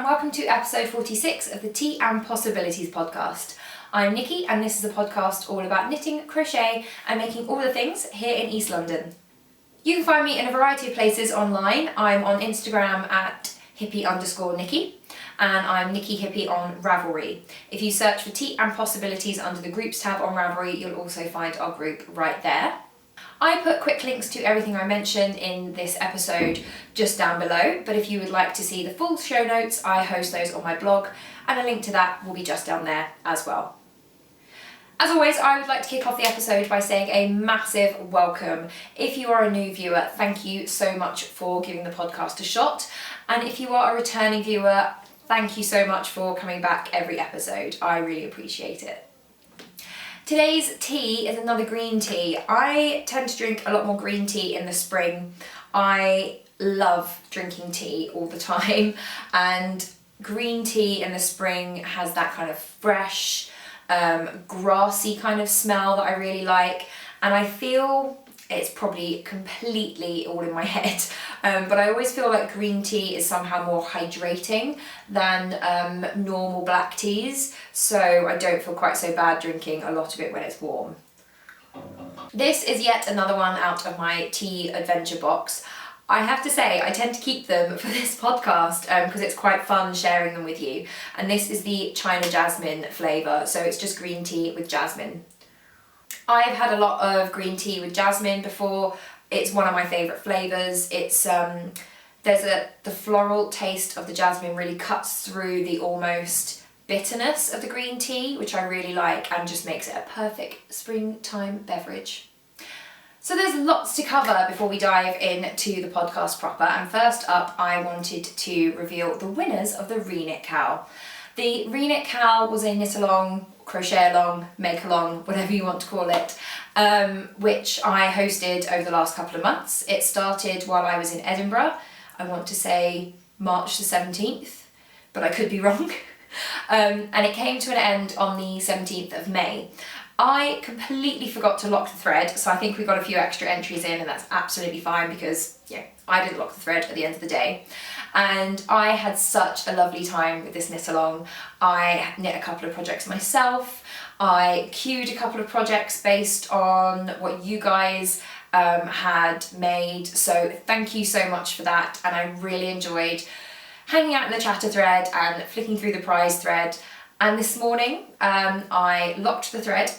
welcome to episode 46 of the Tea and Possibilities podcast. I'm Nikki and this is a podcast all about knitting, crochet and making all the things here in East London. You can find me in a variety of places online. I'm on Instagram at hippie_Nikki and I'm NikkiHippy on Ravelry. If you search for Tea and Possibilities under the groups tab on Ravelry, you'll also find our group right there. I put quick links to everything I mentioned in this episode just down below, but if you would like to see the full show notes, I host those on my blog, and a link to that will be just down there as well. As always, I would like to kick off the episode by saying a massive welcome. If you are a new viewer, thank you so much for giving the podcast a shot, and if you are a returning viewer, thank you so much for coming back every episode. I really appreciate it. Today's tea is another green tea. I tend to drink a lot more green tea in the spring. I love drinking tea all the time, and green tea in the spring has that kind of fresh, grassy kind of smell that I really like, and I feel it's probably completely all in my head, but I always feel like green tea is somehow more hydrating than normal black teas, so I don't feel quite so bad drinking a lot of it when it's warm. This is yet another one out of my tea adventure box. I have to say, I tend to keep them for this podcast because it's quite fun sharing them with you, and this is the China Jasmine flavour, so it's just green tea with jasmine. I've had a lot of green tea with jasmine before. It's one of my favourite flavours. It's the floral taste of the jasmine really cuts through the almost bitterness of the green tea, which I really like, and just makes it a perfect springtime beverage. So there's lots to cover before we dive into the podcast proper, and first up I wanted to reveal the winners of the Rena Cow. The Rena Cow was a knit-along, crochet-along, make-along, whatever you want to call it, which I hosted over the last couple of months. It started while I was in Edinburgh, I want to say March the 17th, but I could be wrong, and it came to an end on the 17th of May. I completely forgot to lock the thread, so I think we got a few extra entries in, and that's absolutely fine because, yeah, I didn't lock the thread at the end of the day. And I had such a lovely time with this knit along. I knit a couple of projects myself. I queued a couple of projects based on what you guys had made. So thank you so much for that. And I really enjoyed hanging out in the chatter thread and flicking through the prize thread. And this morning I locked the thread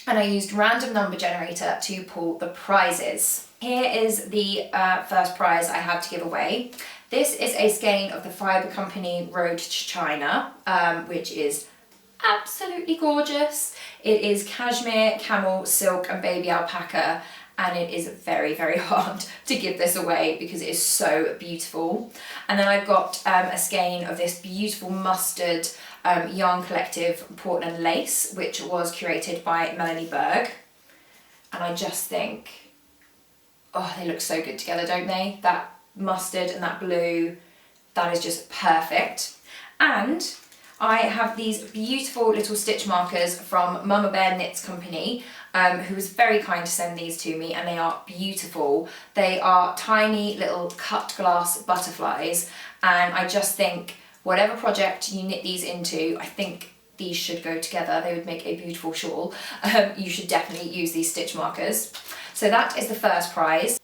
and I used random number generator to pull the prizes. Here is the first prize I have to give away. This is a skein of the Fibre Company Road to China, which is absolutely gorgeous. It is cashmere, camel, silk and baby alpaca, and it is very, very hard to give this away because it is so beautiful. And then I've got a skein of this beautiful mustard yarn collective Portland lace, which was curated by Melanie Berg. And I just think, oh, they look so good together, don't they? That mustard and that blue, that is just perfect. And I have these beautiful little stitch markers from Mama Bear Knits Company, who was very kind to send these to me, and they are beautiful. They are tiny little cut glass butterflies, and I just think whatever project you knit these into, I think these should go together. They would make a beautiful shawl. You should definitely use these stitch markers. So that is the first prize.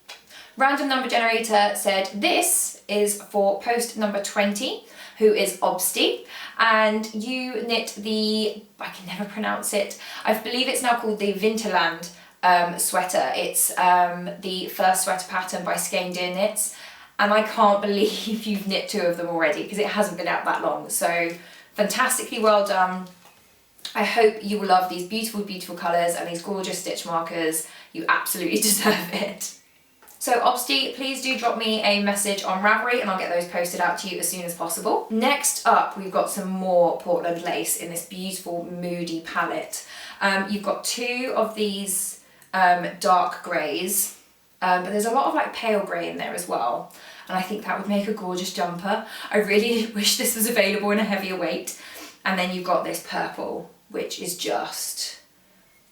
Random number generator said this is for post number 20, who is Obsti, and you knit the, I can never pronounce it, I believe it's now called the Winterland sweater. It's the first sweater pattern by Skein Deer Knits, and I can't believe you've knit two of them already because it hasn't been out that long. So fantastically well done. I hope you will love these beautiful, beautiful colours and these gorgeous stitch markers. You absolutely deserve it. So Obsti, please do drop me a message on Ravelry and I'll get those posted out to you as soon as possible. Next up, we've got some more Portland lace in this beautiful moody palette. You've got two of these dark greys, but there's a lot of like pale grey in there as well. And I think that would make a gorgeous jumper. I really wish this was available in a heavier weight. And then you've got this purple, which is just,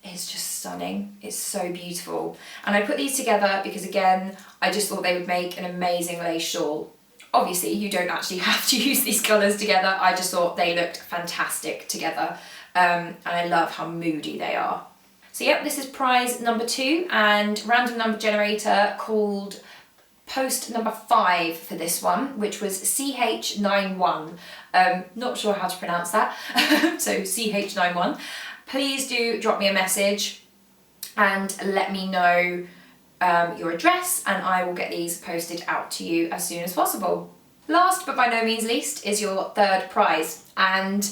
it's just stunning. It's so beautiful. And I put these together because again, I just thought they would make an amazing lace shawl. Obviously, you don't actually have to use these colours together. I just thought they looked fantastic together. And I love how moody they are. So yep, this is prize number 2 and random number generator called post number 5 for this one, which was CH91. Not sure how to pronounce that. So CH91. Please do drop me a message and let me know your address, and I will get these posted out to you as soon as possible. Last but by no means least is your 3rd prize, and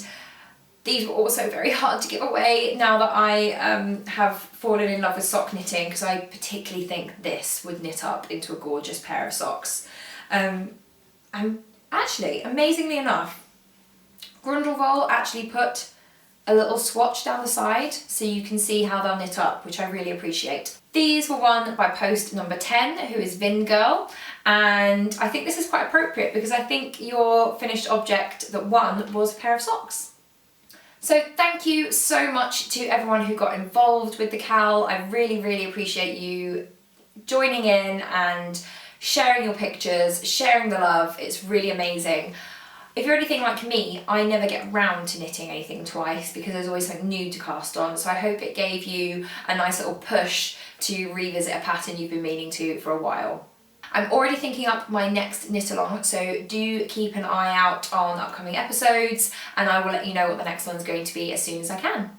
these were also very hard to give away now that I have fallen in love with sock knitting, because I particularly think this would knit up into a gorgeous pair of socks. And actually, amazingly enough, Grundlevoll actually put a little swatch down the side so you can see how they'll knit up, which I really appreciate. These were won by post number 10, who is Vin Girl, and I think this is quite appropriate because I think your finished object that won was a pair of socks. So thank you so much to everyone who got involved with the cowl. I really, really appreciate you joining in and sharing your pictures, sharing the love. It's really amazing. If you're anything like me, I never get round to knitting anything twice because there's always something new to cast on. So I hope it gave you a nice little push to revisit a pattern you've been meaning to for a while. I'm already thinking up my next knit along, so do keep an eye out on upcoming episodes and I will let you know what the next one's going to be as soon as I can.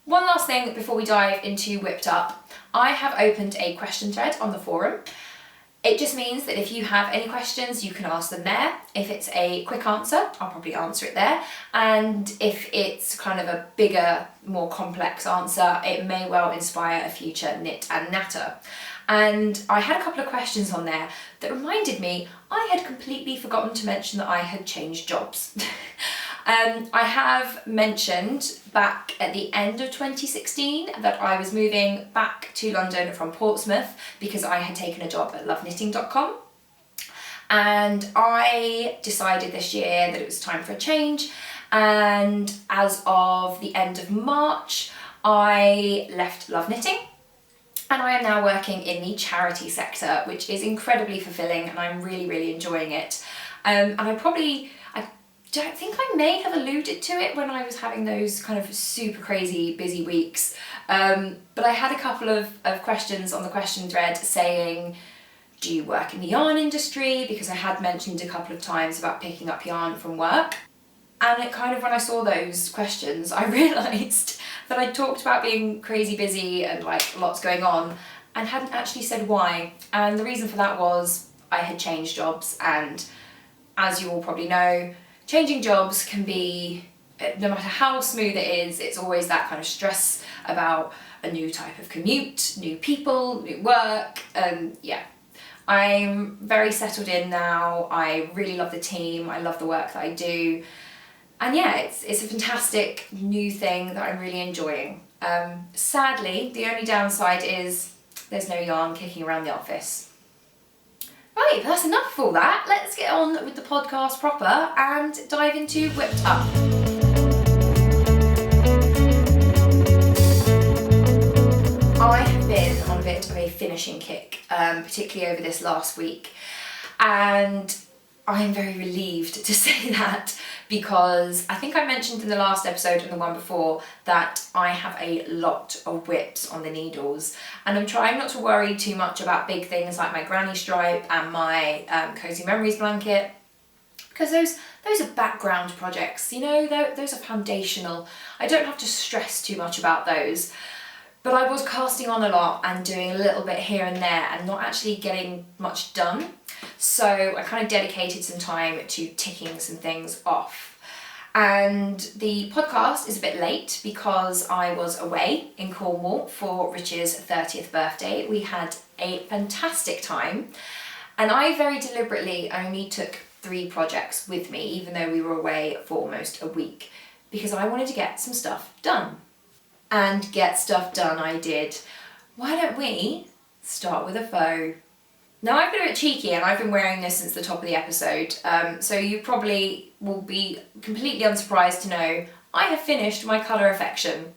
One last thing before we dive into Whipped Up. I have opened a question thread on the forum. It just means that if you have any questions, you can ask them there. If it's a quick answer, I'll probably answer it there. And if it's kind of a bigger, more complex answer, it may well inspire a future knit and natter. And I had a couple of questions on there that reminded me I had completely forgotten to mention that I had changed jobs. I have mentioned back at the end of 2016 that I was moving back to London from Portsmouth because I had taken a job at loveKnitting.com. And I decided this year that it was time for a change, and as of the end of March I left Love Knitting and I am now working in the charity sector, which is incredibly fulfilling and I'm really, really enjoying it. And I don't think I may have alluded to it when I was having those kind of super crazy busy weeks, but I had a couple of questions on the question thread saying, do you work in the yarn industry? Because I had mentioned a couple of times about picking up yarn from work. And it kind of, when I saw those questions, I realised that I talked about being crazy busy and like lots going on and hadn't actually said why. And the reason for that was I had changed jobs, and as you all probably know, changing jobs can be, no matter how smooth it is, it's always that kind of stress about a new type of commute, new people, new work, and yeah. I'm very settled in now. I really love the team. I love the work that I do. And yeah, it's a fantastic new thing that I'm really enjoying. Sadly, the only downside is there's no yarn kicking around the office. Right, that's enough of all that. Let's get on with the podcast proper and dive into Whipped Up. I have been on a bit of a finishing kick, particularly over this last week, and I'm very relieved to say that because I think I mentioned in the last episode and the one before that I have a lot of whips on the needles, and I'm trying not to worry too much about big things like my granny stripe and my Cozy Memories blanket, because those are background projects, you know, those are foundational. I don't have to stress too much about those. But I was casting on a lot and doing a little bit here and there and not actually getting much done. So I kind of dedicated some time to ticking some things off. And the podcast is a bit late because I was away in Cornwall for Rich's 30th birthday. We had a fantastic time, and I very deliberately only took 3 projects with me, even though we were away for almost a week, because I wanted to get some stuff done. And get stuff done I did. Why don't we start with a faux? Now I've been a bit cheeky and I've been wearing this since the top of the episode, so you probably will be completely unsurprised to know I have finished my colour affection.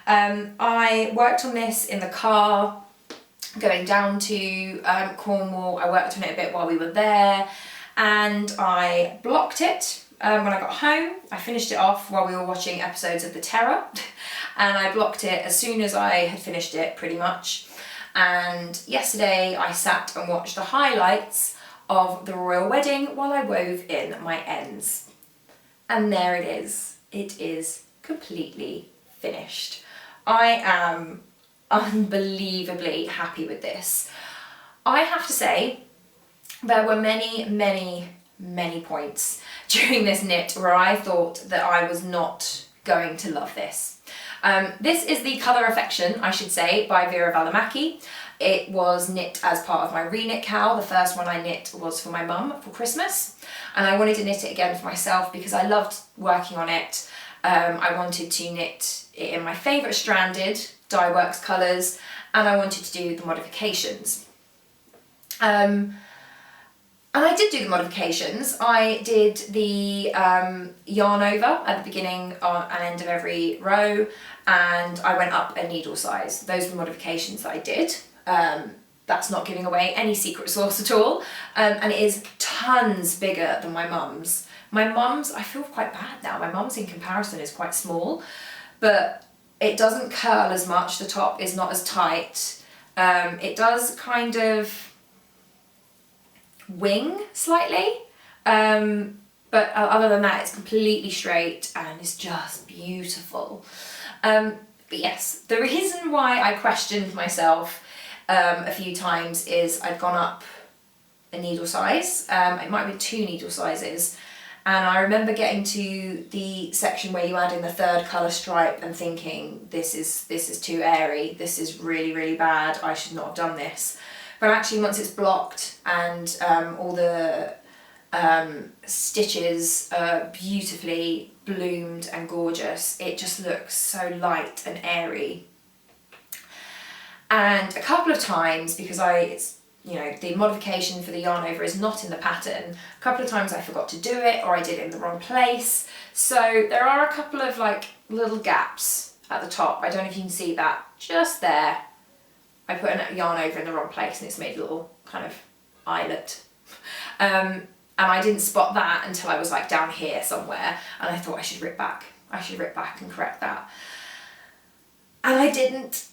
I worked on this in the car going down to Cornwall. I worked on it a bit while we were there, and I blocked it when I got home. I finished it off while we were watching episodes of The Terror and I blocked it as soon as I had finished it, pretty much. And yesterday I sat and watched the highlights of the royal wedding while I wove in my ends. And there it is. It is completely finished. I am unbelievably happy with this. I have to say, there were many points during this knit where I thought that I was not going to love this. This is the Colour Affection, I should say, by Vera Valimaki. It was knit as part of my Rena Cow. The first one I knit was for my mum for Christmas, and I wanted to knit it again for myself because I loved working on it. I wanted to knit it in my favourite stranded dye works colours, and I wanted to do the modifications. And I did do the modifications. I did the yarn over at the beginning and end of every row, and I went up a needle size. Those are the modifications that I did. That's not giving away any secret sauce at all, and it is tons bigger than my mum's. My mum's, I feel quite bad now, my mum's in comparison is quite small, but it doesn't curl as much, the top is not as tight. It does kind of wing slightly, but other than that it's completely straight and it's just beautiful. But yes, the reason why I questioned myself a few times is I'd gone up a needle size, it might be 2 needle sizes, and I remember getting to the section where you add in the 3rd colour stripe and thinking this is too airy, this is really bad, I should not have done this. But actually once it's blocked and all the stitches are beautifully bloomed and gorgeous, it just looks so light and airy. And a couple of times, because the modification for the yarn over is not in the pattern, a couple of times I forgot to do it or I did it in the wrong place. So there are a couple of like little gaps at the top. I don't know if you can see that, just there. I put a yarn over in the wrong place and it's made a little kind of eyelet. And I didn't spot that until I was like down here somewhere, and I thought I should rip back and correct that. And I didn't,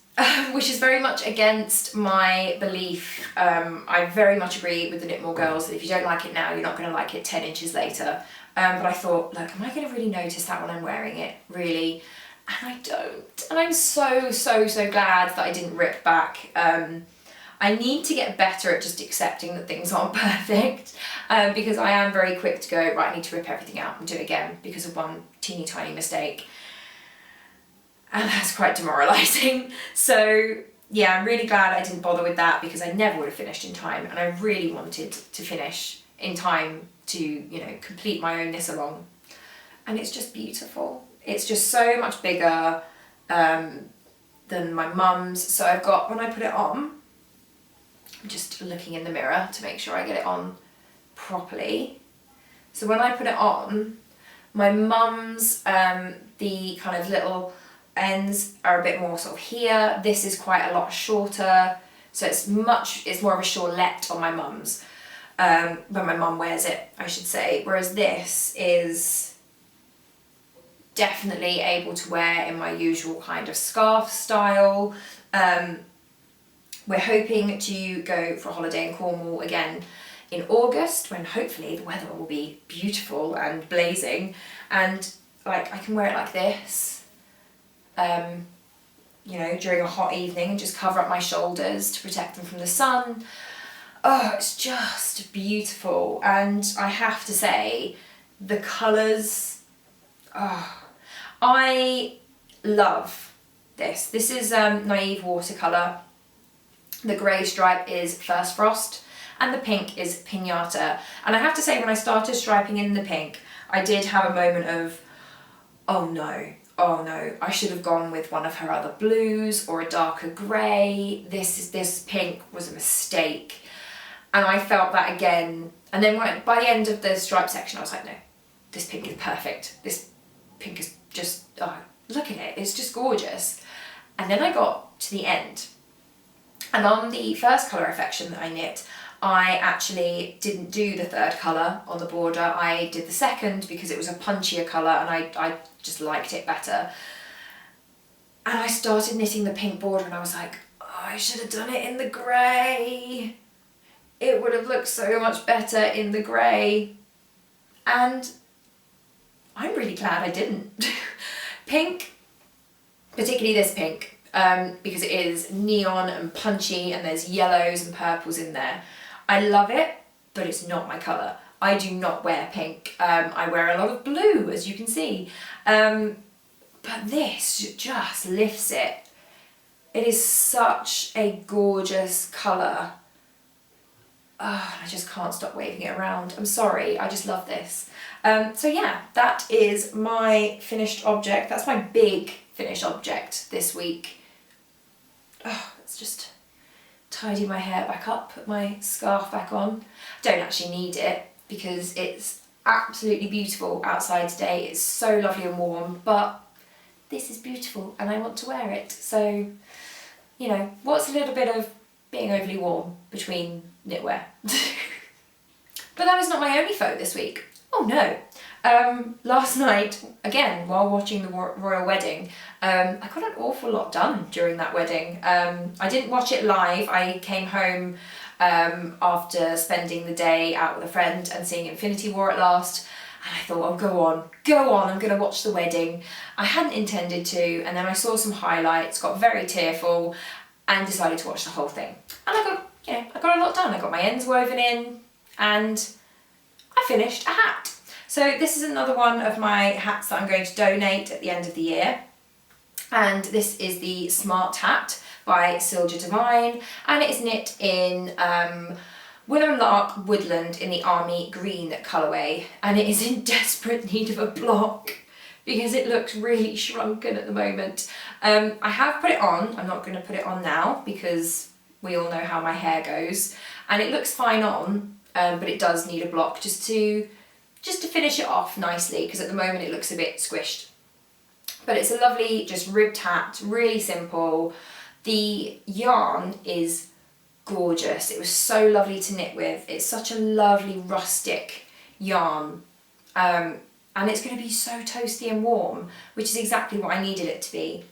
which is very much against my belief. I very much agree with the Knit More girls that if you don't like it now, you're not going to like it 10 inches later. But I thought, look, am I going to really notice that when I'm wearing it, really? And I don't. And I'm so glad that I didn't rip back. I need to get better at just accepting that things aren't perfect, because I am very quick to go, right, I need to rip everything out and do it again because of one teeny tiny mistake. And that's quite demoralising. So yeah, I'm really glad I didn't bother with that because I never would have finished in time, and I really wanted to finish in time to, complete my own knit along. And it's just beautiful. It's just so much bigger than my mum's. So I've got, when I put it on, I'm just looking in the mirror to make sure I get it on properly. So when I put it on, my mum's, the kind of little ends are a bit more sort of here. This is quite a lot shorter, so it's more of a shawlette on my mum's, when my mum wears it, I should say, whereas this is definitely able to wear in my usual kind of scarf style. We're hoping to go for a holiday in Cornwall again in August, when hopefully the weather will be beautiful and blazing, and like I can wear it like this, during a hot evening, and just cover up my shoulders to protect them from the sun. Oh, it's just beautiful. And I have to say, the colours, I love this. This is Naive Watercolour. The grey stripe is First Frost and the pink is Pinata. And I have to say, when I started striping in the pink, I did have a moment of, oh no, I should have gone with one of her other blues or a darker grey. This pink was a mistake. And I felt that again. And then by the end of the stripe section, I was like, no, this pink is perfect. This pink is just, look at it, it's just gorgeous. And then I got to the end. And on the first Colour Affection that I knit, I actually didn't do the third colour on the border. I did the second because it was a punchier colour and I just liked it better. And I started knitting the pink border and I was like, oh, I should have done it in the grey. It would have looked so much better in the grey. And I'm really glad I didn't. Pink, particularly this pink, because it is neon and punchy and there's yellows and purples in there. I love it, but it's not my colour. I do not wear pink. I wear a lot of blue, as you can see. But this just lifts it. It is such a gorgeous colour. Oh, I just can't stop waving it around. I'm sorry, I just love this. So yeah, that is my finished object. That's my big finished object this week. Oh, it's just tidy my hair back up, put my scarf back on. Don't actually need it because it's absolutely beautiful outside today. It's so lovely and warm, but this is beautiful and I want to wear it. So, you know, what's a little bit of being overly warm between knitwear? But that was not my only faux this week. Oh no. Last night, again, while watching the royal wedding, I got an awful lot done during that wedding. I didn't watch it live. I came home after spending the day out with a friend and seeing Infinity War at last. And I thought, oh, go on, I'm going to watch the wedding. I hadn't intended to, and then I saw some highlights, got very tearful, and decided to watch the whole thing. And I got a lot done. I got my ends woven in, and I finished a hat. So this is another one of my hats that I'm going to donate at the end of the year. And this is the Smart Hat by Silja Divine, and it is knit in Willow Lark Woodland in the Army Green colourway, and it is in desperate need of a block because it looks really shrunken at the moment. I have put it on. I'm not going to put it on now because we all know how my hair goes, and it looks fine on, but it does need a block just to finish it off nicely, because at the moment it looks a bit squished. But it's a lovely, just ribbed hat, really simple. The yarn is gorgeous. It was so lovely to knit with. It's such a lovely rustic yarn. And it's going to be so toasty and warm, which is exactly what I needed it to be.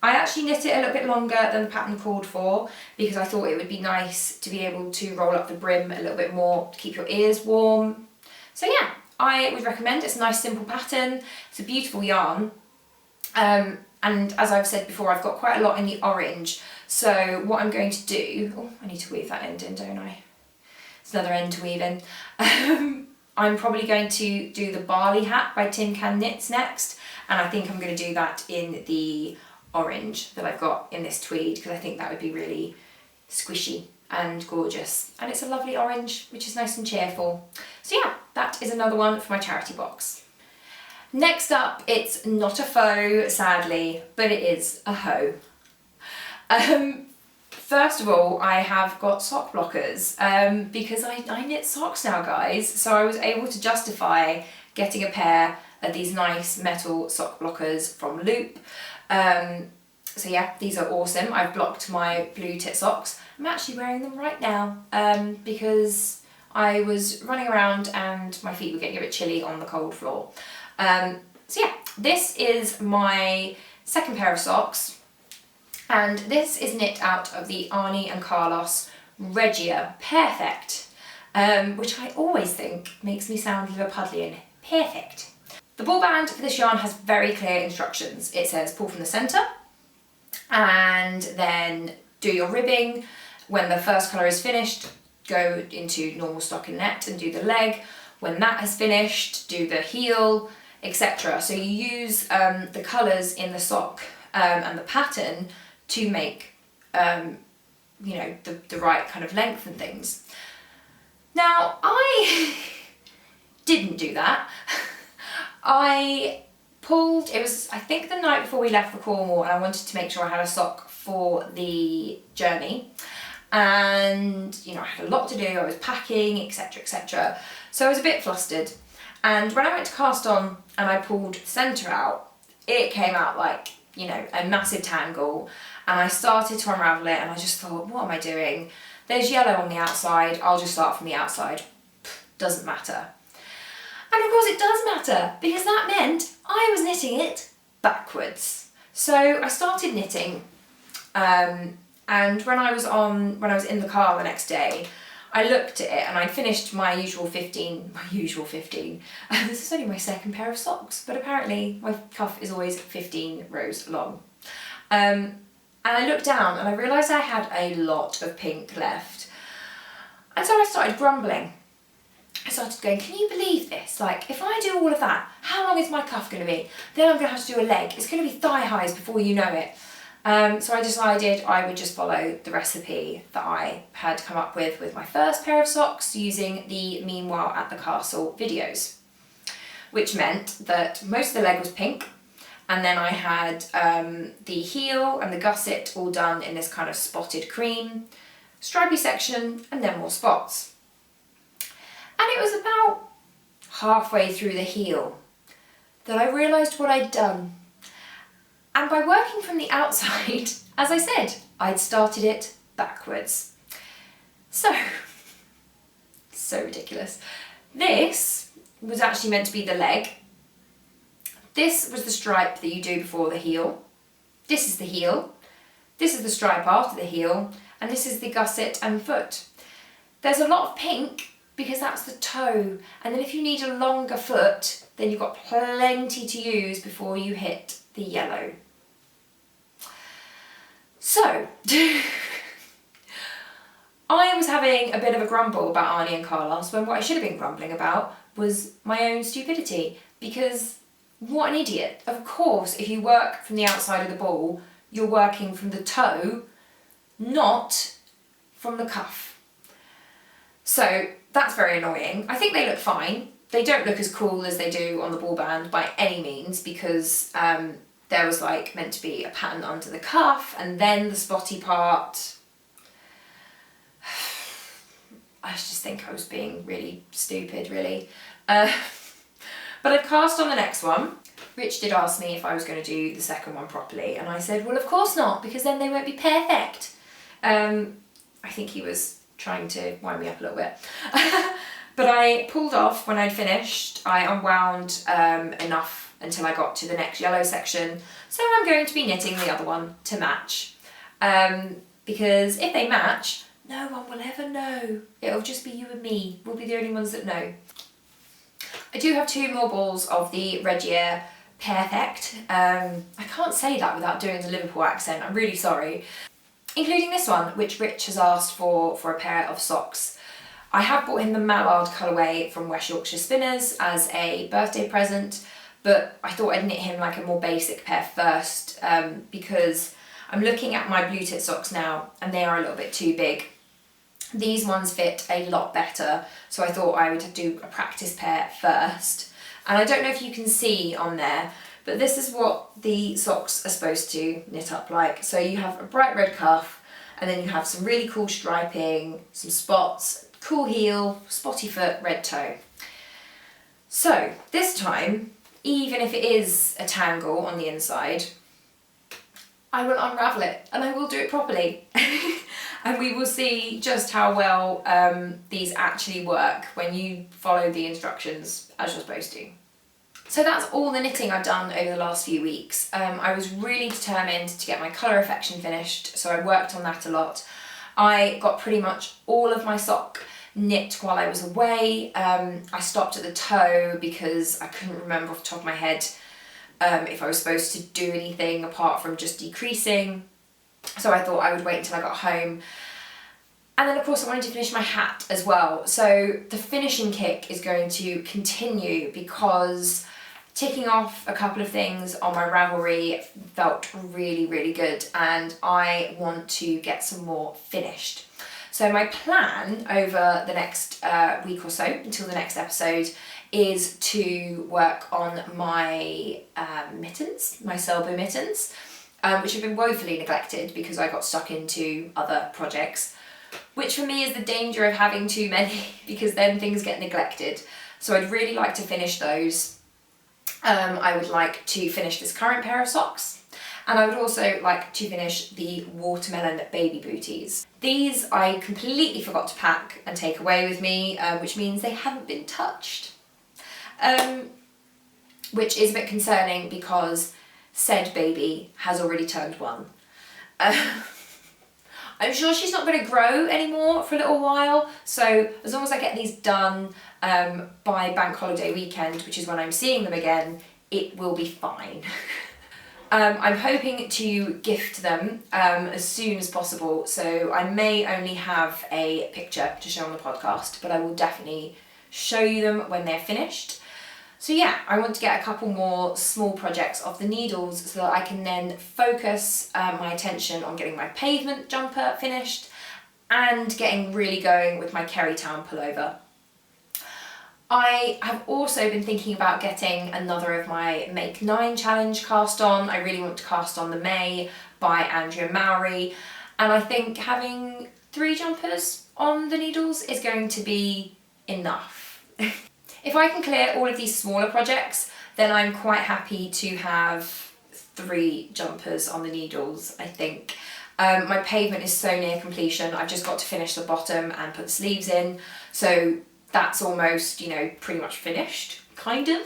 I actually knit it a little bit longer than the pattern called for because I thought it would be nice to be able to roll up the brim a little bit more to keep your ears warm. So yeah, I would recommend. It's a nice simple pattern. It's a beautiful yarn. And as I've said before, I've got quite a lot in the orange. So what I'm going to do, oh, I need to weave that end in, don't I? It's another end to weave in. I'm probably going to do the Barley Hat by Tin Can Knits next. And I think I'm going to do that in the orange that I've got in this tweed, because I think that would be really squishy and gorgeous. And it's a lovely orange, which is nice and cheerful. So yeah, that is another one for my charity box. Next up, it's not a faux, sadly, but it is a hoe. First of all, I have got sock blockers because I knit socks now, guys. So I was able to justify getting a pair of these nice metal sock blockers from Loop. So yeah, these are awesome. I've blocked my blue tit socks. I'm actually wearing them right now because I was running around and my feet were getting a bit chilly on the cold floor. So yeah, this is my second pair of socks, and this is knit out of the Arnie and Carlos Regia Perfect, which I always think makes me sound Liverpudlian. Perfect. The ball band for this yarn has very clear instructions. It says pull from the centre, and then do your ribbing. When the first colour is finished, go into normal stocking net and do the leg. When that has finished, do the heel, etc. So you use the colours in the sock and the pattern to make you know, the right kind of length and things. Now, I didn't do that. I pulled, it was I think the night before we left for Cornwall, and I wanted to make sure I had a sock for the journey. And you know, I had a lot to do, I was packing, etc, etc. So I was a bit flustered. And when I went to cast on and I pulled the centre out, it came out like, you know, a massive tangle. And I started to unravel it and I just thought, what am I doing? There's yellow on the outside, I'll just start from the outside. Doesn't matter. And of course it does matter, because that meant I was knitting it backwards. So I started knitting, and when I was in the car the next day, I looked at it and I'd finished my usual 15. This is only my second pair of socks, but apparently my cuff is always 15 rows long. And I looked down and I realised I had a lot of pink left. And so I started grumbling. I started going, can you believe this? Like, if I do all of that, how long is my cuff going to be? Then I'm going to have to do a leg. It's going to be thigh highs before you know it. So I decided I would just follow the recipe that I had come up with my first pair of socks using the Meanwhile at the Castle videos, which meant that most of the leg was pink, and then I had the heel and the gusset all done in this kind of spotted cream, stripy section, and then more spots. And it was about halfway through the heel that I realised what I'd done. And by working from the outside, as I said, I'd started it backwards. So ridiculous. This was actually meant to be the leg. This was the stripe that you do before the heel. This is the heel. This is the stripe after the heel. And this is the gusset and foot. There's a lot of pink because that's the toe. And then if you need a longer foot, then you've got plenty to use before you hit the yellow. So, I was having a bit of a grumble about Arnie and Carlos when what I should have been grumbling about was my own stupidity, because what an idiot. Of course, if you work from the outside of the ball, you're working from the toe, not from the cuff. So that's very annoying. I think they look fine. They don't look as cool as they do on the ball band by any means, because there was like meant to be a pattern under the cuff and then the spotty part. I just think I was being really stupid, really. But I've cast on the next one. Rich did ask me if I was going to do the second one properly, and I said, well, of course not, because then they won't be perfect. I think he was trying to wind me up a little bit. But I pulled off when I'd finished. I unwound enough until I got to the next yellow section. So I'm going to be knitting the other one to match. Because if they match, no one will ever know. It'll just be you and me. We'll be the only ones that know. I do have 2 more balls of the Regia Perfect. I can't say that without doing the Liverpool accent. I'm really sorry. Including this one, which Rich has asked for a pair of socks. I have bought him the Mallard colourway from West Yorkshire Spinners as a birthday present, but I thought I'd knit him like a more basic pair first, because I'm looking at my blue tit socks now and they are a little bit too big. These ones fit a lot better, so I thought I would do a practice pair first. And I don't know if you can see on there, but this is what the socks are supposed to knit up like. So you have a bright red cuff, and then you have some really cool striping, some spots, cool heel, spotty foot, red toe. So this time, even if it is a tangle on the inside, I will unravel it and I will do it properly. And we will see just how well these actually work when you follow the instructions as you're supposed to. So that's all the knitting I've done over the last few weeks. I was really determined to get my colour affection finished, so I worked on that a lot. I got pretty much all of my sock knit while I was away. I stopped at the toe because I couldn't remember off the top of my head if I was supposed to do anything apart from just decreasing. So I thought I would wait until I got home. And then of course I wanted to finish my hat as well. So the finishing kick is going to continue because ticking off a couple of things on my Ravelry felt really, really good, and I want to get some more finished. So my plan over the next week or so, until the next episode, is to work on my mittens, my Selbo mittens, which have been woefully neglected because I got stuck into other projects, which for me is the danger of having too many because then things get neglected. So I'd really like to finish those. I would like to finish this current pair of socks, And I would also like to finish the watermelon baby booties. These I completely forgot to pack and take away with me, which means they haven't been touched. Which is a bit concerning because said baby has already turned 1. I'm sure she's not going to grow anymore for a little while, so as long as I get these done by bank holiday weekend, which is when I'm seeing them again, it will be fine. I'm hoping to gift them as soon as possible, so I may only have a picture to show on the podcast, but I will definitely show you them when they're finished. So yeah, I want to get a couple more small projects off the needles so that I can then focus my attention on getting my pavement jumper finished and getting really going with my Kerrytown pullover. I have also been thinking about getting another of my Make 9 challenge cast on. I really want to cast on the May by Andrea Mowry, and I think having 3 jumpers on the needles is going to be enough. If I can clear all of these smaller projects, then I'm quite happy to have 3 jumpers on the needles, I think. My pavement is so near completion. I've just got to finish the bottom and put the sleeves in, so that's almost, you know, pretty much finished, kind of.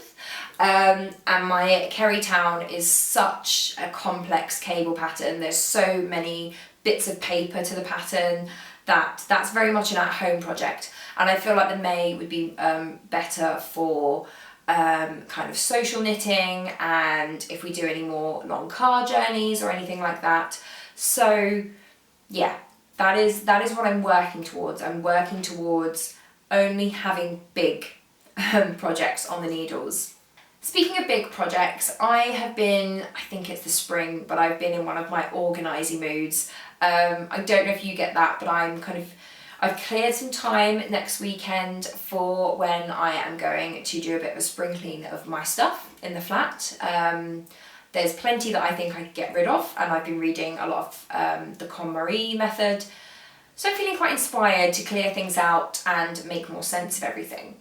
And my Kerrytown is such a complex cable pattern. There's so many bits of paper to the pattern that that's very much an at-home project. And I feel like the May would be better for kind of social knitting, and if we do any more long car journeys or anything like that. So yeah, that is what I'm working towards. I'm working towards only having big projects on the needles. Speaking of big projects, I have been, I think it's the spring, but I've been in one of my organising moods. I don't know if you get that, but I've cleared some time next weekend for when I am going to do a bit of a spring clean of my stuff in the flat. There's plenty that I think I could get rid of, and I've been reading a lot of the KonMari method. So I'm feeling quite inspired to clear things out and make more sense of everything.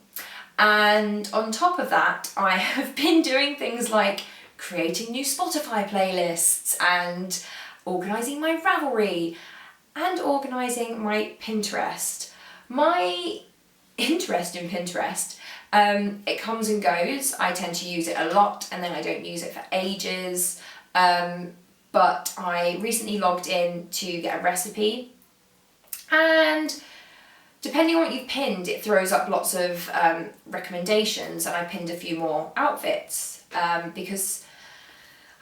And on top of that, I have been doing things like creating new Spotify playlists and organising my Ravelry and organising my Pinterest. My interest in Pinterest, it comes and goes. I tend to use it a lot and then I don't use it for ages. But I recently logged in to get a recipe, and depending on what you've pinned, it throws up lots of recommendations, and I pinned a few more outfits because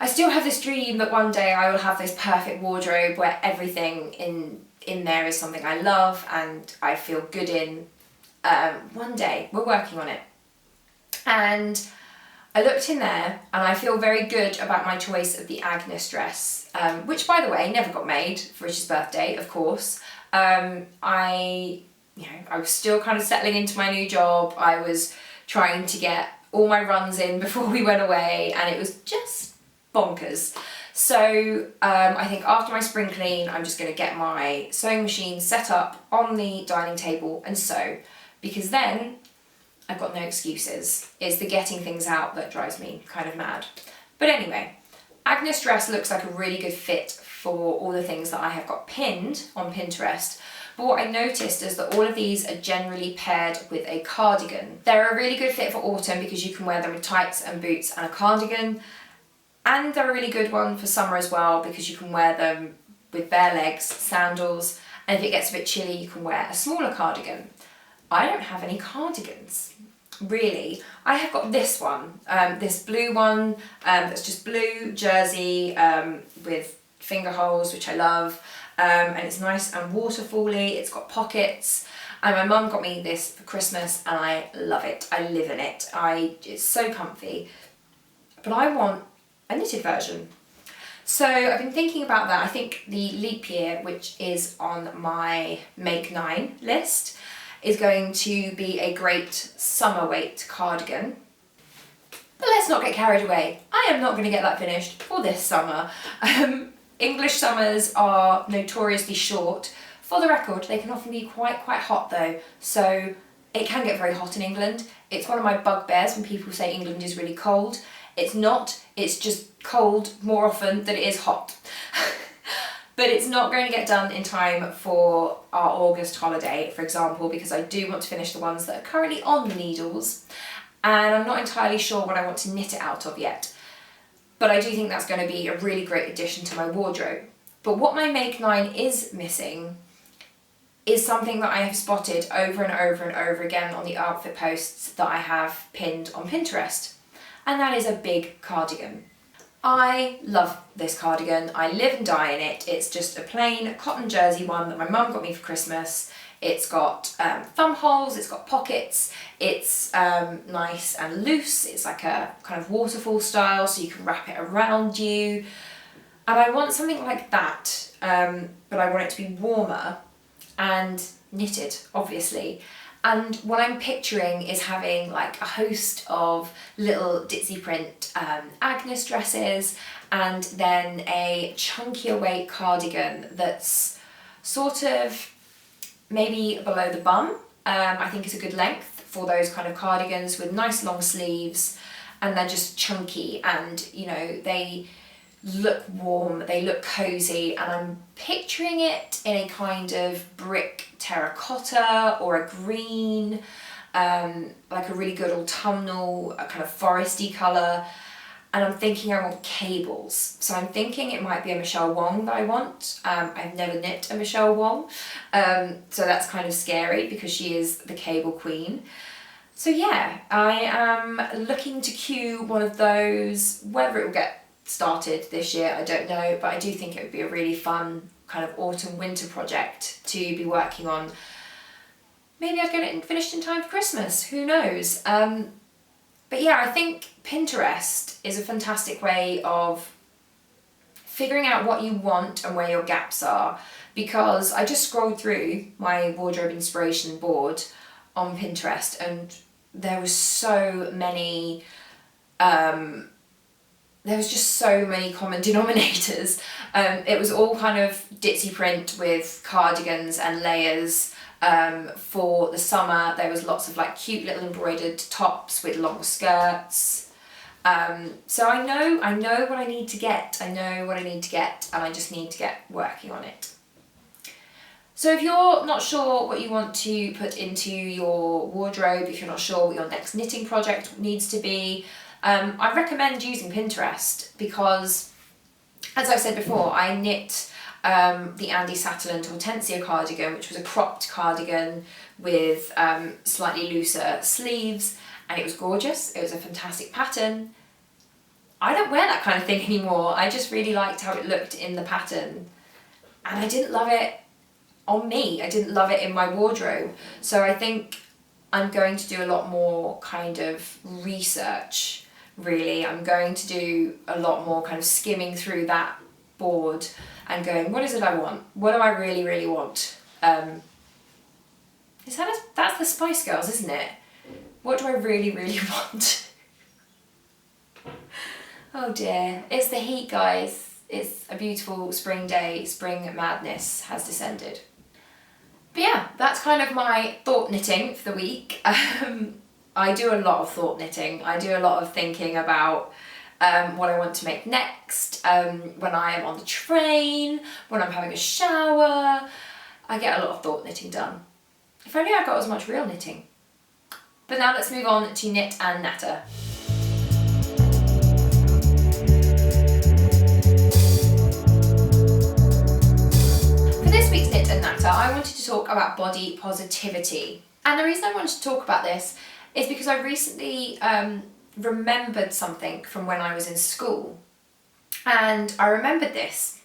I still have this dream that one day I will have this perfect wardrobe where everything in there is something I love and I feel good in. One day, we're working on it. And I looked in there and I feel very good about my choice of the Agnes dress, which by the way never got made for Richard's birthday, of course. I was still kind of settling into my new job. I was trying to get all my runs in before we went away, and it was just bonkers. So I think after my spring clean, I'm just going to get my sewing machine set up on the dining table and sew, because then I've got no excuses. It's the getting things out that drives me kind of mad. But anyway, Agnes dress looks like a really good fit for all the things that I have got pinned on Pinterest. But what I noticed is that all of these are generally paired with a cardigan. They're a really good fit for autumn because you can wear them with tights and boots and a cardigan. And they're a really good one for summer as well because you can wear them with bare legs, sandals, and if it gets a bit chilly, you can wear a smaller cardigan. I don't have any cardigans, really. I have got this one, this blue one, that's just blue jersey with finger holes, which I love. And it's nice and waterfally, it's got pockets, and my mum got me this for Christmas and I love it. I live in it. It's so comfy. But I want a knitted version. So I've been thinking about that. I think the leap year, which is on my Make 9 list, is going to be a great summer weight cardigan. But let's not get carried away. I am not going to get that finished for this summer. English summers are notoriously short. For the record, they can often be quite hot though, so it can get very hot in England. It's one of my bugbears when people say England is really cold. It's not, it's just cold more often than it is hot. But it's not going to get done in time for our August holiday, for example, because I do want to finish the ones that are currently on the needles, and I'm not entirely sure what I want to knit it out of yet. But I do think that's going to be a really great addition to my wardrobe. But what my Make 9 is missing is something that I have spotted over and over and over again on the outfit posts that I have pinned on Pinterest, and that is a big cardigan. I love this cardigan. I live and die in it. It's just a plain cotton jersey one that my mum got me for Christmas. It's got thumb holes, it's got pockets, it's nice and loose. It's like a kind of waterfall style, so you can wrap it around you. And I want something like that, but I want it to be warmer and knitted, obviously. And what I'm picturing is having like a host of little ditzy print Agnes dresses, and then a chunkier weight cardigan that's sort of maybe below the bum. I think is a good length for those kind of cardigans, with nice long sleeves, and they're just chunky, and you know, they look warm, they look cozy, and I'm picturing it in a kind of brick terracotta or a green, like a really good autumnal, a kind of foresty colour. And I'm thinking I want cables. So I'm thinking it might be a Michelle Wong that I want. I've never knit a Michelle Wong, so that's kind of scary because she is the cable queen. So yeah, I am looking to cue one of those. Whether it will get started this year, I don't know, but I do think it would be a really fun kind of autumn winter project to be working on. Maybe I'd get it finished in time for Christmas, who knows. But yeah, I think Pinterest is a fantastic way of figuring out what you want and where your gaps are, because I just scrolled through my wardrobe inspiration board on Pinterest and there was so many there was just so many common denominators. It was all kind of ditzy print with cardigans and layers. For the summer, there was lots of like cute little embroidered tops with long skirts. So I know what I need to get. I know what I need to get, and I just need to get working on it. So if you're not sure what you want to put into your wardrobe, if you're not sure what your next knitting project needs to be, I recommend using Pinterest because, as I've said before, I knit the Andy Satterland Hortensia cardigan, which was a cropped cardigan with slightly looser sleeves, and it was gorgeous. It was a fantastic pattern. I don't wear that kind of thing anymore. I just really liked how it looked in the pattern, and I didn't love it on me. I didn't love it in my wardrobe. So I think I'm going to do a lot more kind of research, really. I'm going to do a lot more kind of skimming through that board and going, what is it I want? What do I really, really want? That's the Spice Girls, isn't it? What do I really, really want? Oh dear, it's the heat, guys. It's a beautiful spring day. Spring madness has descended. But yeah, that's kind of my thought knitting for the week. I do a lot of thought knitting. I do a lot of thinking about what I want to make next, when I am on the train, when I'm having a shower. I get a lot of thought knitting done. If only I got as much real knitting. But now let's move on to knit and natter. For this week's knit and natter, I wanted to talk about body positivity. And the reason I wanted to talk about this is because I recently remembered something from when I was in school. And I remembered this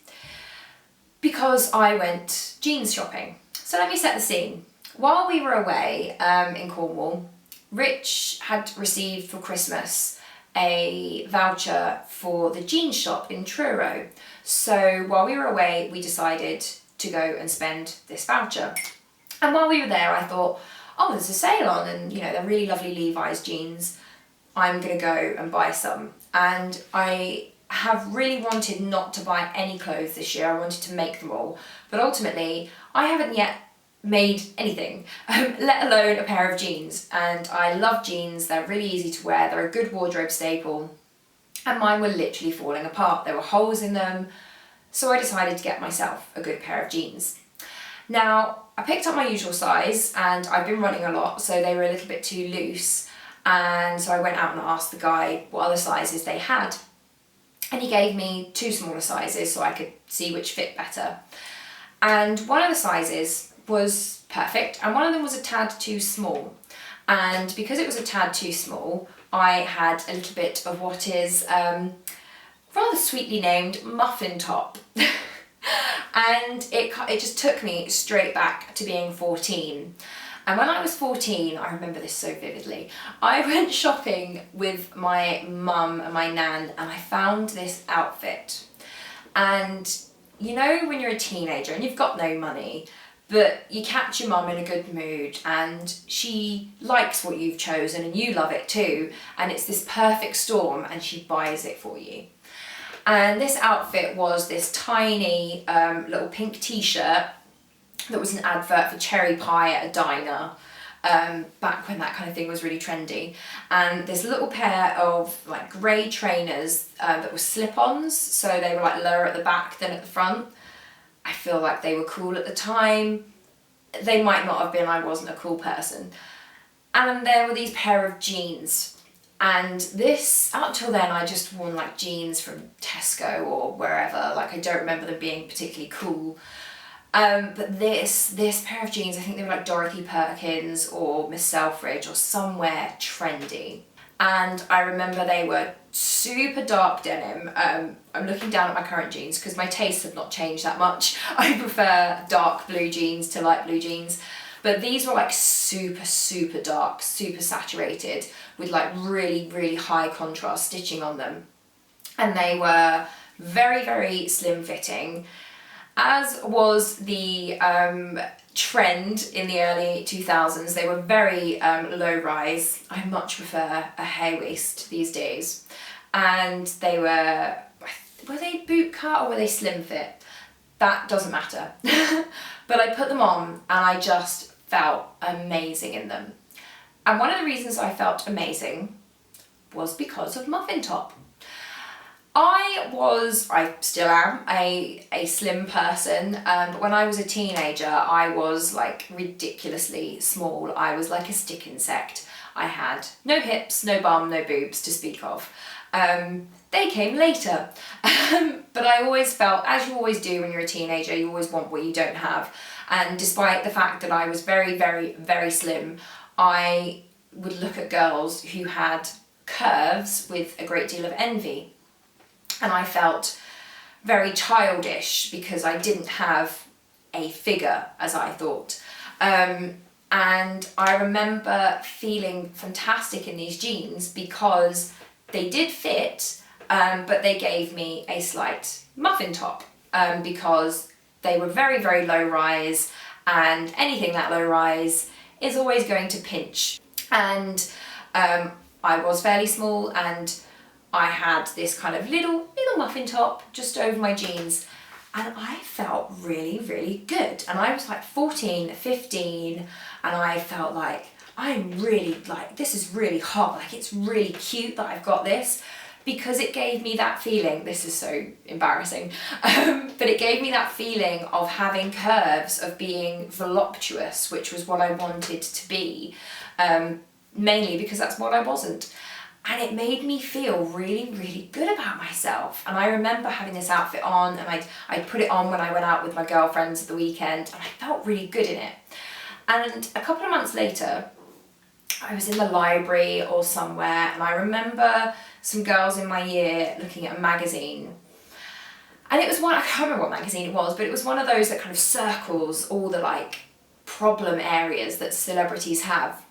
because I went jeans shopping. So let me set the scene. While we were away in Cornwall, Rich had received for Christmas a voucher for the jeans shop in Truro. So while we were away, we decided to go and spend this voucher. And while we were there, I thought, oh, there's a sale on, and you know, they're really lovely Levi's jeans. I'm gonna go and buy some. And I have really wanted not to buy any clothes this year. I wanted to make them all. But ultimately, I haven't yet made anything, let alone a pair of jeans. And I love jeans. They're really easy to wear. They're a good wardrobe staple. and mine were literally falling apart. There were holes in them, so I decided to get myself a good pair of jeans. Now, I picked up my usual size, and I've been running a lot, so they were a little bit too loose, and so I went out and asked the guy what other sizes they had, and he gave me 2 smaller sizes so I could see which fit better. And one of the sizes was perfect, and one of them was a tad too small. And because it was a tad too small, I had a little bit of what is rather sweetly named Muffin top. And it just took me straight back to being 14. And when I was 14, I remember this so vividly, I went shopping with my mum and my nan, and I found this outfit. And you know when you're a teenager and you've got no money, but you catch your mum in a good mood and she likes what you've chosen and you love it too, and it's this perfect storm and she buys it for you. And this outfit was this tiny little pink t-shirt that was an advert for cherry pie at a diner, back when that kind of thing was really trendy. And this little pair of like grey trainers that were slip-ons, so they were like lower at the back than at the front. I feel like they were cool at the time. They might not have been, I wasn't a cool person. And there were these pair of jeans. And this, up till then, I just worn like jeans from Tesco or wherever. Like, I don't remember them being particularly cool. But this pair of jeans, I think they were like Dorothy Perkins or Miss Selfridge or somewhere trendy. And I remember they were super dark denim. I'm looking down at my current jeans because my tastes have not changed that much. I prefer dark blue jeans to light blue jeans. But these were like super, super dark, super saturated with like really, really high contrast stitching on them. And they were very, very slim fitting, as was the trend in the early 2000s. They were very low rise. I much prefer a hair waist these days. And they were they boot cut or were they slim fit? That doesn't matter. But I put them on and I just felt amazing in them. And one of the reasons I felt amazing was because of Muffin top. I still am a slim person, but when I was a teenager, I was like ridiculously small. I was like a stick insect. I had no hips, no bum, no boobs to speak of. They came later. But I always felt, as you always do when you're a teenager, you always want what you don't have. And despite the fact that I was very, very, very slim, I would look at girls who had curves with a great deal of envy. And I felt very childish because I didn't have a figure as I thought. And I remember feeling fantastic in these jeans because they did fit, but they gave me a slight muffin top because they were very, very low rise, and anything that low rise is always going to pinch. And I was fairly small, and I had this kind of little muffin top just over my jeans, and I felt really, really good. And I was like 14, 15, and I felt like I'm really like, this is really hot, like it's really cute that I've got this, because it gave me that feeling, this is so embarrassing, but it gave me that feeling of having curves, of being voluptuous, which was what I wanted to be, mainly because that's what I wasn't. And it made me feel really, really good about myself. And I remember having this outfit on, and I'd put it on when I went out with my girlfriends at the weekend, and I felt really good in it. And a couple of months later, I was in the library or somewhere, and I remember some girls in my year looking at a magazine. And it was one, I can't remember what magazine it was, but it was one of those that kind of circles all the like problem areas that celebrities have.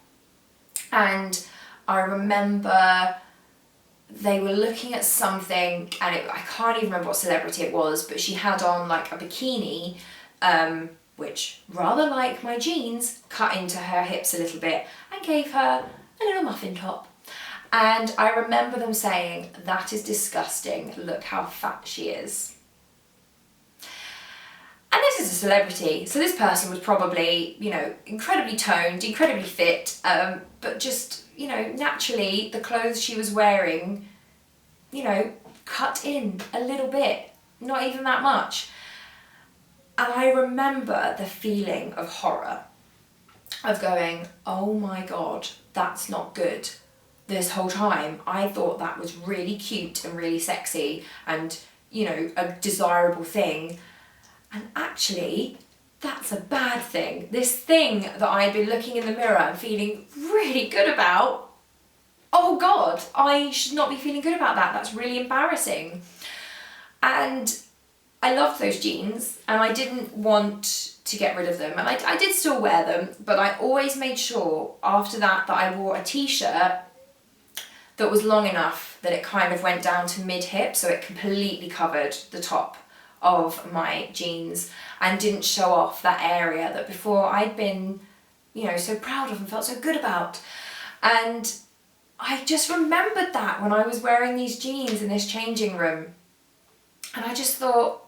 And I remember they were looking at something, and I can't even remember what celebrity it was, but she had on like a bikini, which, rather like my jeans, cut into her hips a little bit and gave her a little muffin top. And I remember them saying, "That is disgusting, look how fat she is." And this is a celebrity, so this person was probably, you know, incredibly toned, incredibly fit, but just, you know, naturally the clothes she was wearing you know, cut in a little bit, not even that much. And I remember the feeling of horror, of going, oh my God, that's not good. This whole time, I thought that was really cute and really sexy and, you know, a desirable thing. And actually, that's a bad thing. This thing that I'd been looking in the mirror and feeling really good about, oh God, I should not be feeling good about that. That's really embarrassing. And I loved those jeans and I didn't want to get rid of them. And I did still wear them, but I always made sure after that I wore a t-shirt that was long enough that it kind of went down to mid-hip, so it completely covered the top of my jeans and didn't show off that area that before I'd been, you know, so proud of and felt so good about. And I just remembered that when I was wearing these jeans in this changing room. And I just thought,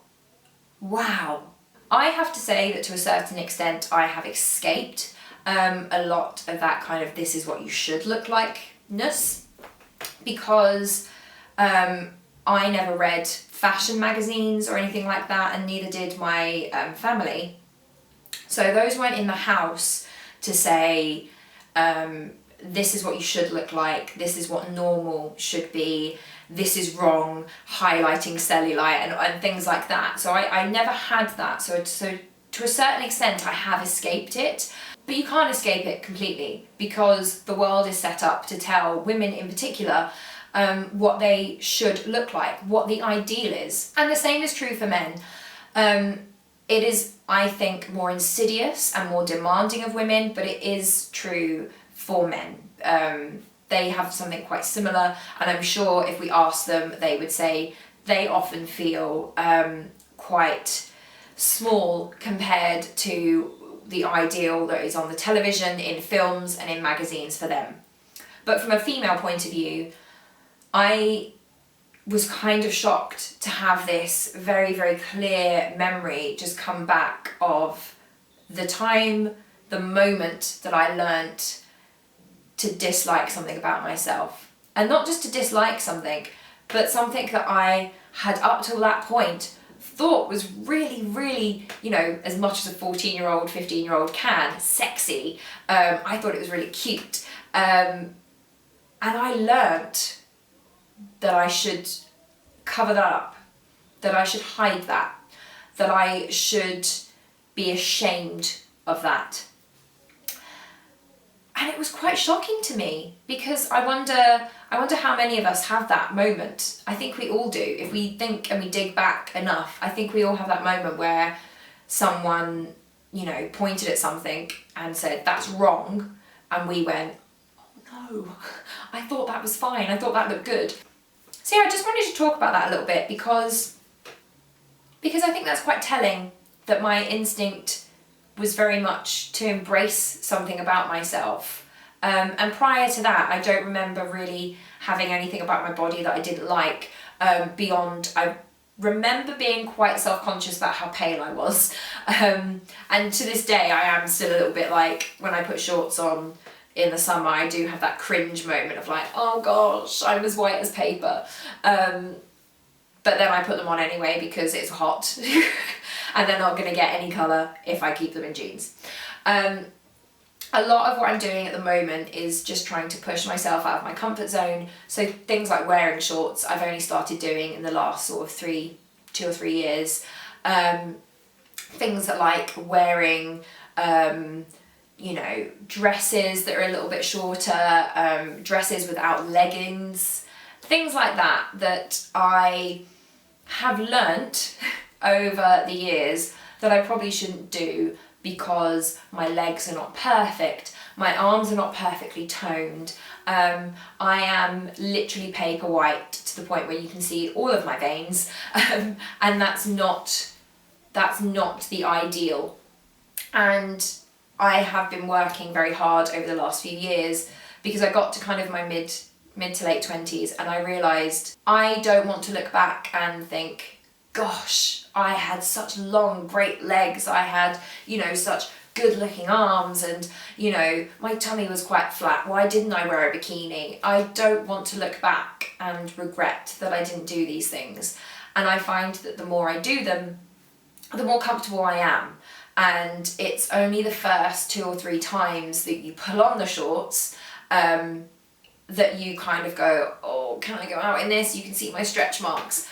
wow. I have to say that to a certain extent I have escaped a lot of that kind of this is what you should look like-ness, because I never read fashion magazines or anything like that, and neither did my family. So those weren't in the house to say this is what you should look like, this is what normal should be, this is wrong, highlighting cellulite and things like that. So I never had that. So to a certain extent I have escaped it, but you can't escape it completely because the world is set up to tell women in particular what they should look like, what the ideal is. And the same is true for men. It is, I think, more insidious and more demanding of women, but it is true for men. They have something quite similar, and I'm sure if we ask them, they would say they often feel quite small compared to the ideal that is on the television, in films and in magazines for them. But from a female point of view, I was kind of shocked to have this very, very clear memory just come back of the time, the moment that I learnt to dislike something about myself. And not just to dislike something, but something that I had up till that point thought was really, really, you know, as much as a 14-year-old, 15-year-old can, sexy. I thought it was really cute. And I learnt that I should cover that up, that I should hide that I should be ashamed of that. And it was quite shocking to me because I wonder how many of us have that moment. I think we all do. If we think and we dig back enough, I think we all have that moment where someone, you know, pointed at something and said, that's wrong. And we went, oh no, I thought that was fine. I thought that looked good. So yeah, I just wanted to talk about that a little bit because I think that's quite telling that my instinct was very much to embrace something about myself. And prior to that, I don't remember really having anything about my body that I didn't like, beyond, I remember being quite self-conscious about how pale I was. And to this day, I am still a little bit like, when I put shorts on in the summer, I do have that cringe moment of like, oh gosh, I'm as white as paper. But then I put them on anyway because it's hot. And they're not going to get any colour if I keep them in jeans. A lot of what I'm doing at the moment is just trying to push myself out of my comfort zone. So things like wearing shorts, I've only started doing in the last sort of 2 or 3 years. Things that like wearing, you know, dresses that are a little bit shorter, dresses without leggings, things like that I have learnt over the years that I probably shouldn't do because my legs are not perfect, my arms are not perfectly toned. I am literally paper white to the point where you can see all of my veins, and that's not the ideal. And I have been working very hard over the last few years because I got to kind of my mid to late 20s and I realised I don't want to look back and think, gosh, I had such long, great legs, I had, you know, such good looking arms and, you know, my tummy was quite flat. Why didn't I wear a bikini? I don't want to look back and regret that I didn't do these things. And I find that the more I do them, the more comfortable I am. And it's only the first 2 or 3 times that you pull on the shorts that you kind of go, oh, can I go out in this? You can see my stretch marks.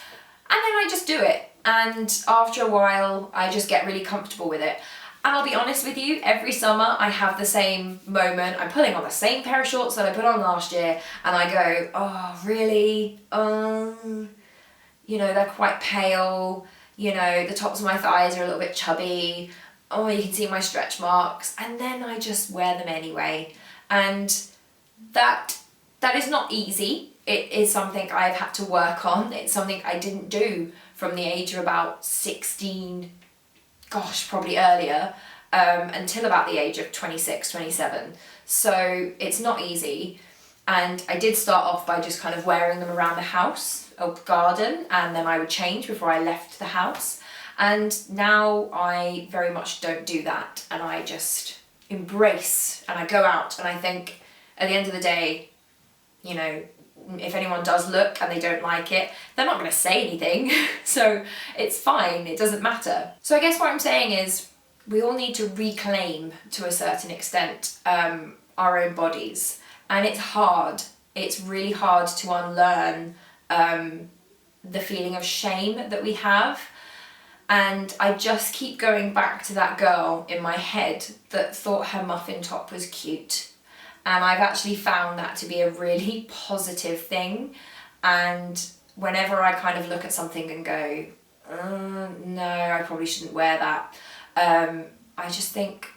And then I just do it. And after a while, I just get really comfortable with it. And I'll be honest with you, every summer I have the same moment. I'm putting on the same pair of shorts that I put on last year, and I go, oh, really? You know, they're quite pale. You know, the tops of my thighs are a little bit chubby. Oh, you can see my stretch marks. And then I just wear them anyway. And that is not easy. It is something I've had to work on. It's something I didn't do from the age of about 16, gosh, probably earlier, until about the age of 26, 27. So it's not easy. And I did start off by just kind of wearing them around the house or garden, and then I would change before I left the house. And now I very much don't do that, and I just embrace, and I go out, and I think at the end of the day, you know, if anyone does look and they don't like it, they're not going to say anything. So it's fine, it doesn't matter. So I guess what I'm saying is we all need to reclaim, to a certain extent, our own bodies. And it's hard. It's really hard to unlearn the feeling of shame that we have. And I just keep going back to that girl in my head that thought her muffin top was cute. And I've actually found that to be a really positive thing. And whenever I kind of look at something and go, no, I probably shouldn't wear that, I just think,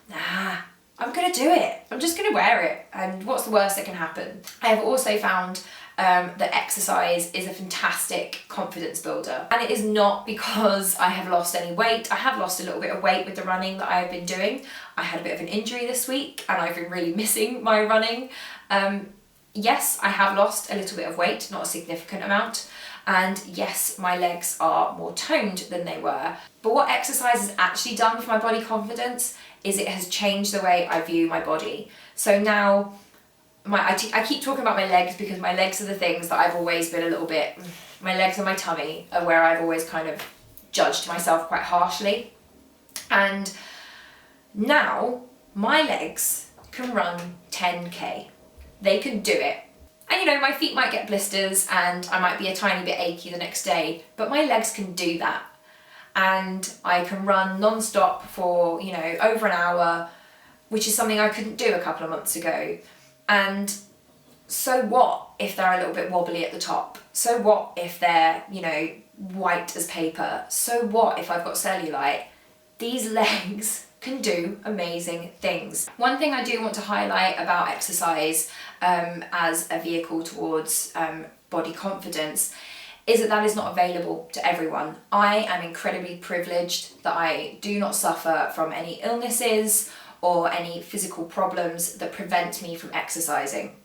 nah, I'm going to do it. I'm just going to wear it. And what's the worst that can happen? I have also found that exercise is a fantastic confidence builder. And it is not because I have lost any weight. I have lost a little bit of weight with the running that I've been doing. I had a bit of an injury this week and I've been really missing my running. Yes, I have lost a little bit of weight, not a significant amount. And yes, my legs are more toned than they were. But what exercise has actually done for my body confidence is it has changed the way I view my body. So now, I keep talking about my legs because my legs are the things that I've always been a little bit, my legs and my tummy are where I've always kind of judged myself quite harshly. And now my legs can run 10k. They can do it. And you know, my feet might get blisters and I might be a tiny bit achy the next day, but my legs can do that. And I can run non-stop for, you know, over an hour, which is something I couldn't do a couple of months ago. And so what if they're a little bit wobbly at the top? So what if they're, you know, white as paper? So what if I've got cellulite? These legs can do amazing things. One thing I do want to highlight about exercise as a vehicle towards body confidence is that is not available to everyone. I am incredibly privileged that I do not suffer from any illnesses or any physical problems that prevent me from exercising.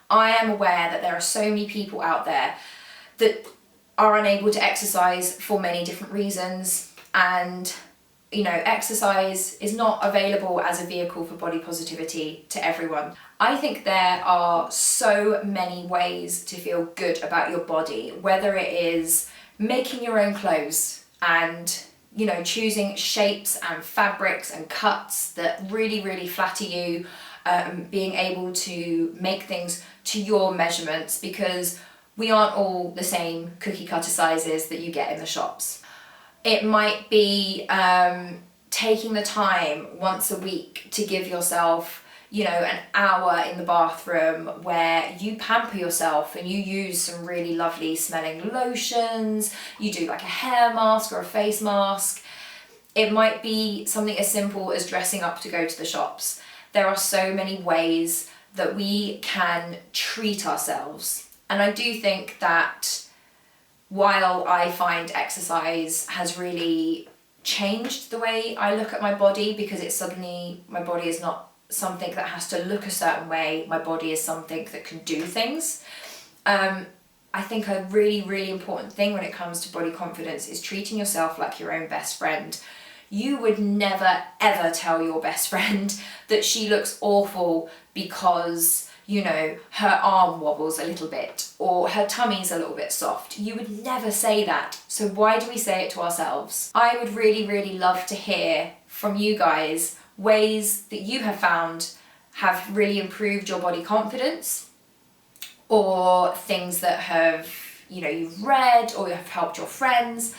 I am aware that there are so many people out there that are unable to exercise for many different reasons, and you know, exercise is not available as a vehicle for body positivity to everyone. I think there are so many ways to feel good about your body, whether it is making your own clothes and, you know, choosing shapes and fabrics and cuts that really, really flatter you, being able to make things to your measurements, because we aren't all the same cookie cutter sizes that you get in the shops. It might be taking the time once a week to give yourself, you know, an hour in the bathroom where you pamper yourself and you use some really lovely smelling lotions, you do like a hair mask or a face mask. It might be something as simple as dressing up to go to the shops. There are so many ways that we can treat ourselves. And I do think that while I find exercise has really changed the way I look at my body, because it's suddenly, my body is not something that has to look a certain way, my body is something that can do things. I think a really, really important thing when it comes to body confidence is treating yourself like your own best friend. You would never ever tell your best friend that she looks awful because, you know, her arm wobbles a little bit or her tummy's a little bit soft. You would never say that. So why do we say it to ourselves? I would really, really love to hear from you guys ways that you have found have really improved your body confidence, or things that have, you know, you've read or have helped your friends.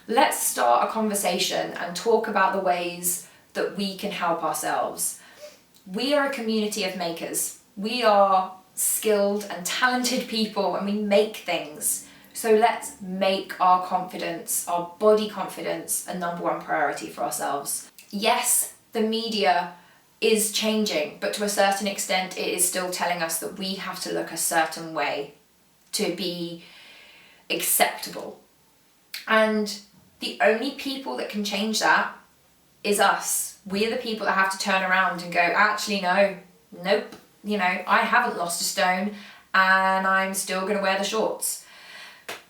Let's start a conversation and talk about the ways that we can help ourselves. We are a community of makers. We are skilled and talented people and we make things. So let's make our confidence, our body confidence, a number one priority for ourselves. Yes, the media is changing, but to a certain extent it is still telling us that we have to look a certain way to be acceptable. And the only people that can change that is us. We are the people that have to turn around and go, actually nope, you know, I haven't lost a stone and I'm still going to wear the shorts.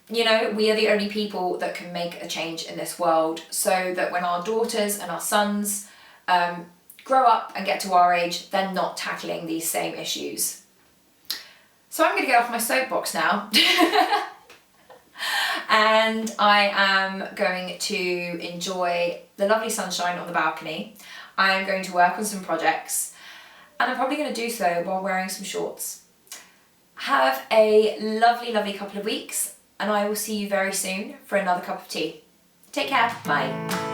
You know, we are the only people that can make a change in this world, so that when our daughters and our sons grow up and get to our age, they're not tackling these same issues. So I'm going to get off my soapbox now. And I am going to enjoy the lovely sunshine on the balcony. I am going to work on some projects, and I'm probably going to do so while wearing some shorts. Have a lovely, lovely couple of weeks, and I will see you very soon for another cup of tea. Take care, bye.